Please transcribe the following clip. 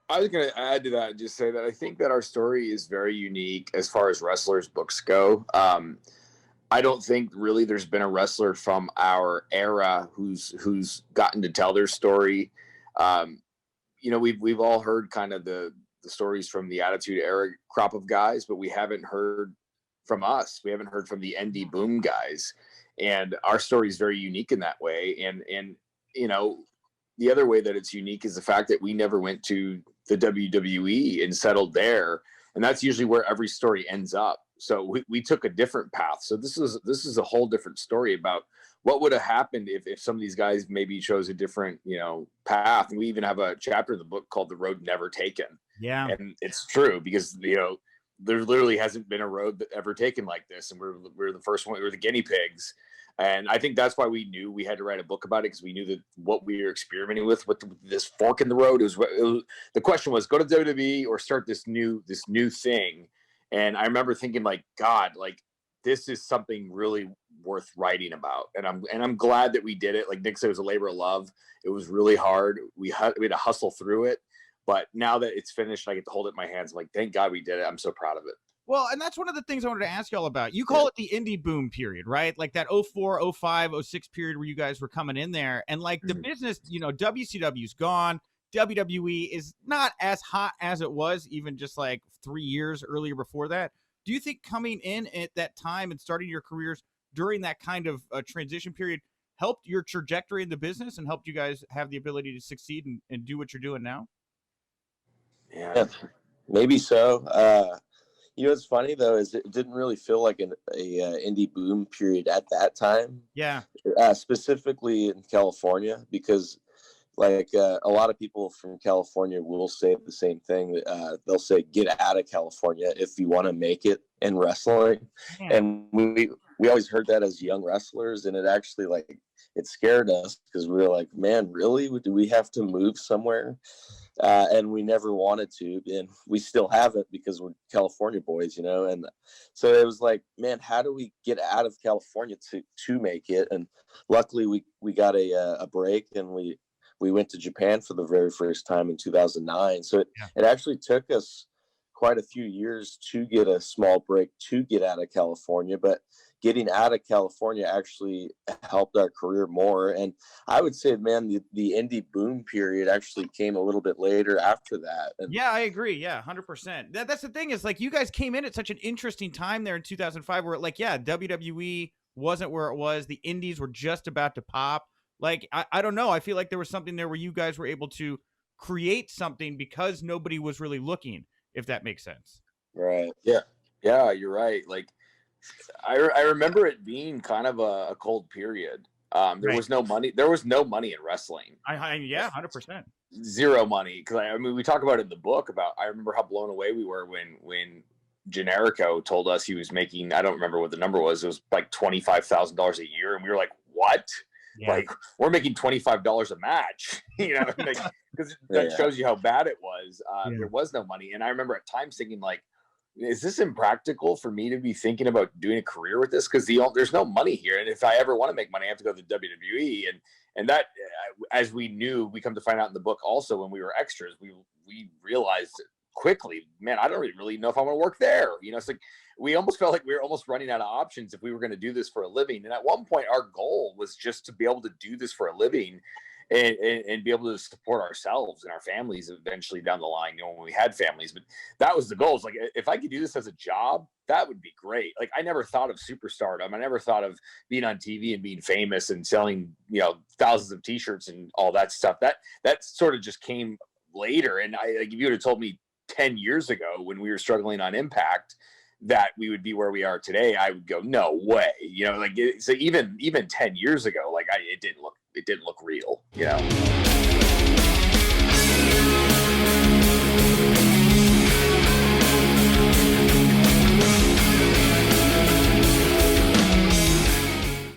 I was going to add to that and just say that I think that our story is very unique as far as wrestlers' books go. I don't think really there's been a wrestler from our era who's gotten to tell their story. Um, we've all heard kind of the stories from the Attitude Era crop of guys, but we haven't heard from us. We haven't heard from the ND Boom guys, and our story is very unique in that way. And you know, the other way that it's unique is the fact that we never went to the WWE and settled there, and that's usually where every story ends up. So we took a different path. So this is a whole different story about what would have happened if some of these guys maybe chose a different path. And we even have a chapter in the book called "The Road Never Taken." Yeah, and it's true because there literally hasn't been a road that ever taken like this, and we're the first one. We're the guinea pigs. And I think that's why we knew we had to write a book about it, because we knew that what we were experimenting with this fork in the road, the question was, go to WWE or start this new thing. And I remember thinking, like, God, like, this is something really worth writing about. And I'm glad that we did it. Like Nick said, it was a labor of love. It was really hard. We had to hustle through it. But now that it's finished, I get to hold it in my hands. I'm like, thank God we did it. I'm so proud of it. Well, and that's one of the things I wanted to ask y'all about. You call it the indie boom period, right? Like that 04, 05, 06 period where you guys were coming in there. And like the business, WCW's gone. WWE is not as hot as it was even just like 3 years earlier before that. Do you think coming in at that time and starting your careers during that kind of transition period helped your trajectory in the business and helped you guys have the ability to succeed and do what you're doing now? Yeah, maybe so. What's funny though is it didn't really feel like a indie boom period at that time. Yeah. Specifically in California, because like a lot of people from California will say the same thing. They'll say, "Get out of California if you want to make it in wrestling." Yeah. And we always heard that as young wrestlers, and it actually it scared us because we were like, "Man, really? Do we have to move somewhere?" And we never wanted to, and we still haven't because we're California boys, and so it was like, man, how do we get out of California to make it? And luckily we got a break, and we went to Japan for the very first time in 2009. So it actually took us quite a few years to get a small break to get out of California, but getting out of California actually helped our career more. And I would say, man, the indie boom period actually came a little bit later after that. And yeah, I agree. Yeah, 100%. That's the thing is, like, you guys came in at such an interesting time there in 2005 where, like, yeah, WWE wasn't where it was. The indies were just about to pop. Like, I don't know. I feel like there was something there where you guys were able to create something because nobody was really looking, if that makes sense. Right. Yeah, you're right. Like, I remember it being kind of a cold period. There was no money. There was no money in wrestling. Yeah, 100%. Zero money. Because I mean, we talk about it in the book about. I remember how blown away we were when Generico told us he was making. I don't remember what the number was. It was like $25,000 a year, and we were like, "What? Yeah. Like, we're making $25 a match?" Because that shows you how bad it was. There was no money, and I remember at times thinking, like, is this impractical for me to be thinking about doing a career with this? Because there's no money here, and if I ever want to make money, I have to go to the WWE. And that, as we knew, we come to find out in the book also when we were extras, we realized quickly, man, I don't really know if I want to work there. It's like we almost felt like we were almost running out of options if we were going to do this for a living. And at one point, our goal was just to be able to do this for a living. And be able to support ourselves and our families eventually down the line, when we had families. But that was the goal. It's like, if I could do this as a job, that would be great. Like, I never thought of superstardom. I never thought of being on TV and being famous and selling, thousands of T-shirts and all that stuff. That sort of just came later. And if you would have told me 10 years ago when we were struggling on Impact that we would be where we are today, I would go, no way. So even 10 years ago, like, it didn't look real,